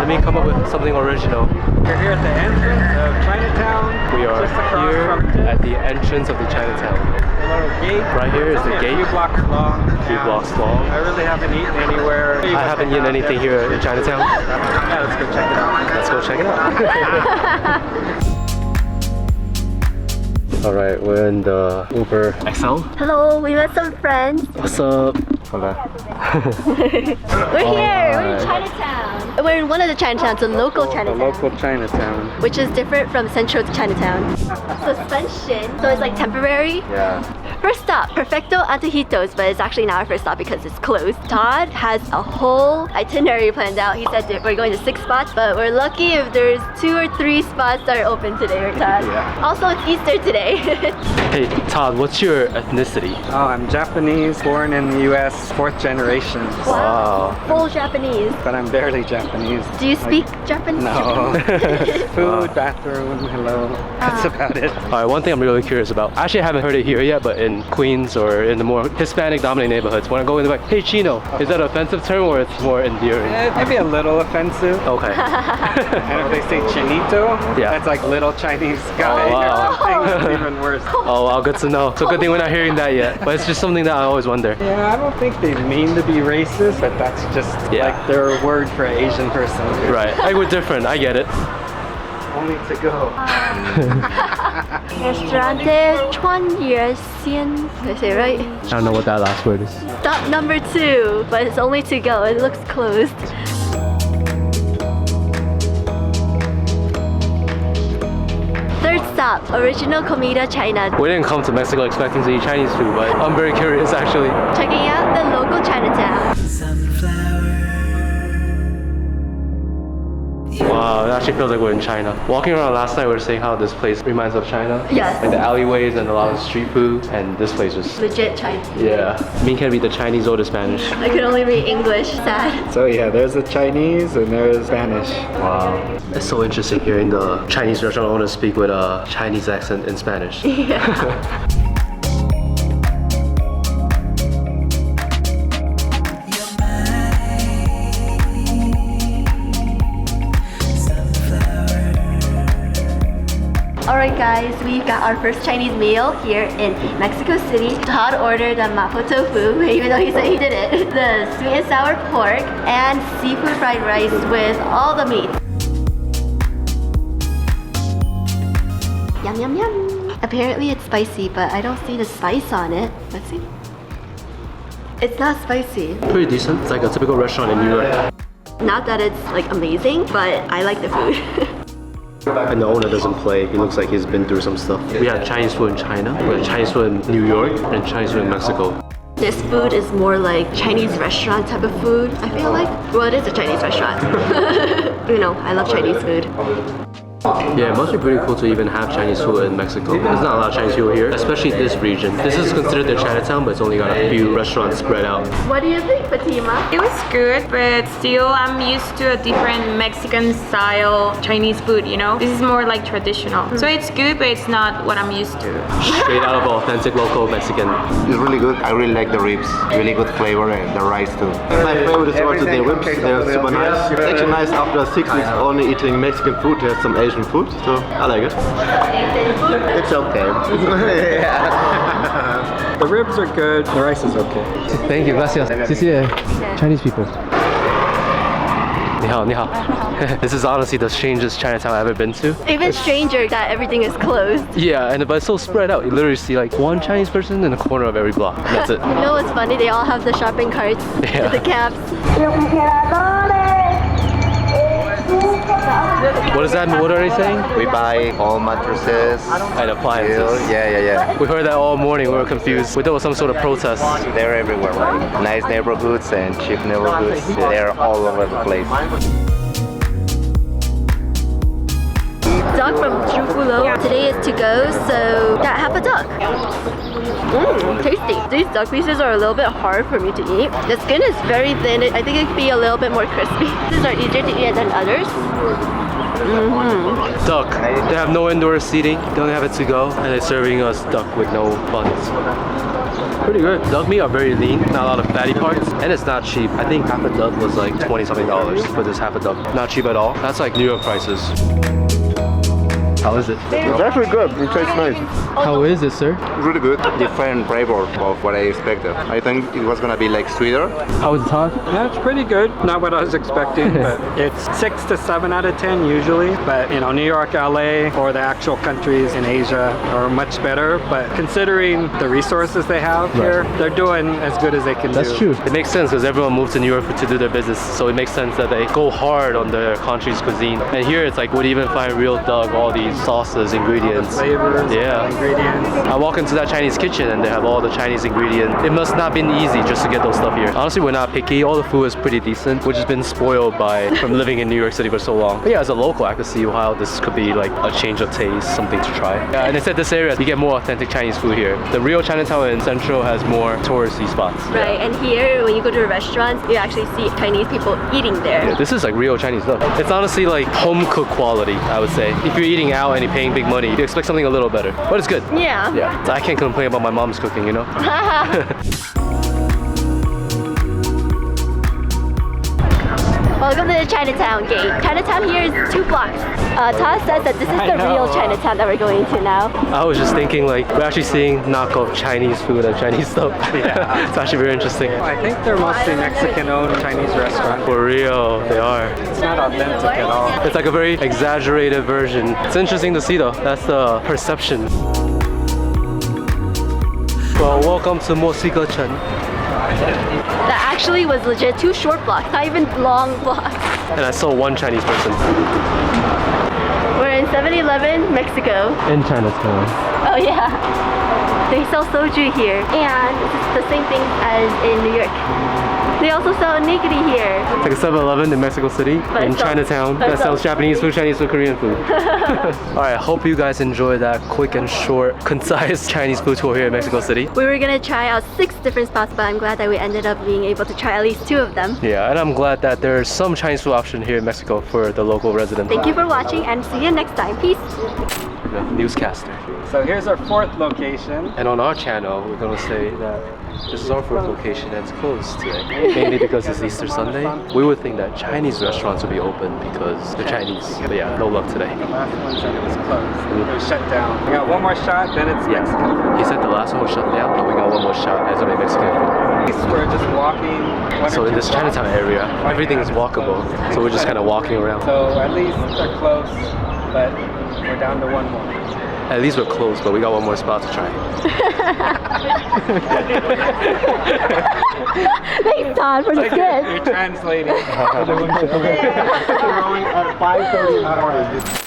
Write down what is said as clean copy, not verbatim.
Let me come up with something original. We're here at the entrance of Chinatown. We are just across here from at the entrance of the Chinatown. a little gate. Right here is the It's gate. only a few blocks long. A few blocks long. I really haven't eaten anywhere. I haven't eaten anything here in Chinatown. Yeah, let's go check it out. Let's go check it out. Alright, we're in the Uber XL. Hello, we met some friends. What's up? We're here, we're in Chinatown. We're in one of the Chinatowns, the local Chinatown. The local Chinatown. Which is different from Centro Chinatown. Suspension, so it's like temporary. Yeah. First stop, Perfecto Antojitos, but it's actually not our first stop because it's closed. Todd has a whole itinerary planned out. He said that we're going to 6 spots, but we're lucky if there's 2 or 3 spots that are open today, right, Todd? Yeah. Also, it's Easter today. Hey Todd, what's your ethnicity? Oh, I'm Japanese, born in the US, 4th generation. Wow. Full Japanese. But I'm barely Japanese. Do you speak Japanese? No. Food, bathroom, hello. That's about it. Alright, one thing I'm really curious about. Actually, I haven't heard it here yet, but in Queens or in the more Hispanic dominated neighborhoods, when I go in, they're like, hey Chino, is that an offensive term or it's more endearing? Maybe a little offensive. Okay. And if they say Chinito, Yeah. that's like little Chinese guy Oh, wow. or something. It's even worse. Oh wow, good to know. So good thing we're not hearing that yet. But it's just something that I always wonder. Yeah, I don't think they mean to be racist, but that's just like their word for Asian person. Right. Like we're different, I get it. Only to go. Restaurante 川越鲜. Did I say it right? I don't know what that last word is. Stop number 2, but it's only to go. It looks closed. Third stop, Original Comida China. We didn't come to Mexico expecting to eat Chinese food, but I'm very curious actually. Checking out the local Chinatown. Wow, it actually feels like we're in China. Walking around last night, we were saying how this place reminds us of China. Yes. Like the alleyways and a lot of street food, and this place was... Legit Chinese. Yeah. Ming can read the Chinese or the Spanish. I can only read English, sad. So yeah, there's the Chinese and there's Spanish. Wow. It's so interesting hearing the Chinese restaurant owners speak with a Chinese accent in Spanish. Yeah. Alright guys, we got our first Chinese meal here in Mexico City. Todd ordered the mapo tofu, even though he said he did it. The sweet and sour pork and seafood fried rice with all the meat. Yum yum yum. Apparently it's spicy, but I don't see the spice on it. Let's see. It's not spicy. Pretty decent. It's like a typical restaurant in New York. Not that it's like amazing, but I like the food. And the owner doesn't play. He looks like he's been through some stuff. We had Chinese food in China, we had Chinese food in New York, and Chinese food in Mexico. This food is more like Chinese restaurant type of food, I feel like. Well, it is a Chinese restaurant. You know, I love Chinese food. Yeah, it must be pretty cool to even have Chinese food in Mexico. There's not a lot of Chinese people here, especially this region. This is considered the Chinatown, but it's only got a few restaurants spread out. What do you think, Fatima? It was good, but still I'm used to a different Mexican style Chinese food, you know? This is more like traditional. So it's good, but it's not what I'm used to. Straight out of authentic local Mexican. It's really good. I really like the ribs. Really good flavor and the rice too. My favorite is also the ribs. They're super nice. It's actually nice after 6 weeks only eating Mexican food to have some Asian food. So I like it. It's okay. Yeah. The ribs are good, the rice is okay. Thank you, gracias. 谢谢 Chinese people. 你好，你好. This is honestly the strangest Chinatown I've ever been to. Even stranger that everything is closed. Yeah, but it's so spread out. You literally see like one Chinese person in the corner of every block. And that's it. You know what's funny? They all have the shopping carts with the caps. What does that mean? What are they saying? We buy all mattresses And appliances. Yeah. We heard that all morning. We were confused. We thought it was some sort of protest. They're everywhere, right? Nice neighborhoods and cheap neighborhoods. They're all over the place. Duck from Zhufulo. Today is to go, so got half a duck. Tasty. These duck pieces are a little bit hard for me to eat. The skin is very thin. I think it could be a little bit more crispy. These are easier to eat than others. Duck. They have no indoor seating. They only have it to go. And they're serving us duck with no buns. Pretty good. Duck meat are very lean, not a lot of fatty parts, and it's not cheap. I think half a duck was like $20-something for this half a duck. Not cheap at all. That's like New York prices. How is it? It's actually good. It tastes nice. How is it, sir? Really good. Different flavor of what I expected. I think it was gonna be like sweeter. How is it, Todd? Yeah, it's pretty good. Not what I was expecting, but it's 6 to 7 out of 10 usually. But you know, New York, LA, or the actual countries in Asia are much better. But considering the resources they have here, they're doing as good as they can do. That's true. It makes sense because everyone moved to New York to do their business, so it makes sense that they go hard on their country's cuisine. And here it's like, would you even find real duck, all these sauces, ingredients. Flavors, yeah. ingredients. I walk into that Chinese kitchen and they have all the Chinese ingredients. It must not been easy just to get those stuff here. Honestly, we're not picky. All the food is pretty decent, which has been spoiled from living in New York City for so long. But yeah, as a local, I could see how this could be like a change of taste, something to try. Yeah, and instead this area, you get more authentic Chinese food here. The real Chinatown in Central has more touristy spots. Right, and here, when you go to the restaurants, you actually see Chinese people eating there. Yeah, this is like real Chinese stuff. It's honestly like home cooked quality, I would say. If you're eating out and you're paying big money, you expect something a little better, but it's good. Yeah. Yeah. So I can't complain about my mom's cooking, you know? Welcome to the Chinatown gate. Chinatown here is 2 blocks. Todd says that this is the real Chinatown that we're going to now. I was just thinking like, we're actually seeing knockoff Chinese food and Chinese stuff. Yeah. It's actually very interesting. I think they're mostly Mexican-owned Chinese restaurants. For real, they are. It's not authentic at all. It's like a very exaggerated version. It's interesting to see though. That's the perception. Well, welcome to Mosika Chen. That actually was legit 2 short blocks, not even long blocks. And I saw one Chinese person. We're in 7-Eleven, Mexico. In Chinatown. Oh yeah. They sell soju here, and it's the same thing as in New York. They also sell onigiri here. It's like a 7-Eleven in Mexico City, in Chinatown, that sells Japanese food, Chinese food, Korean food. Alright, hope you guys enjoyed that quick and short, concise Chinese food tour here in Mexico City. We were gonna try out 6 different spots, but I'm glad that we ended up being able to try at least 2 of them. Yeah, and I'm glad that there's some Chinese food option here in Mexico for the local residents. Thank you for watching and see you next time. Peace! The newscaster. So here's our 4th location. And on our channel, we're gonna say that this is our 4th location that's closed today. Mainly because it's Easter Sunday. We would think that Chinese restaurants would be open because they're Chinese. But yeah, no luck today. The last one said it was closed. It was shut down. We got one more shot, then it's Mexican. He said the last one was shut down, but we got one more shot as a Mexican food. We're just walking. So in this Chinatown area, everything is walkable. So we're just kind of walking around. So at least they're close, but we're down to 1 more. At least we're close, but we got one more spot to try. Thanks, Todd, for the skit. You're translating. Throwing at 5:30 in the morning.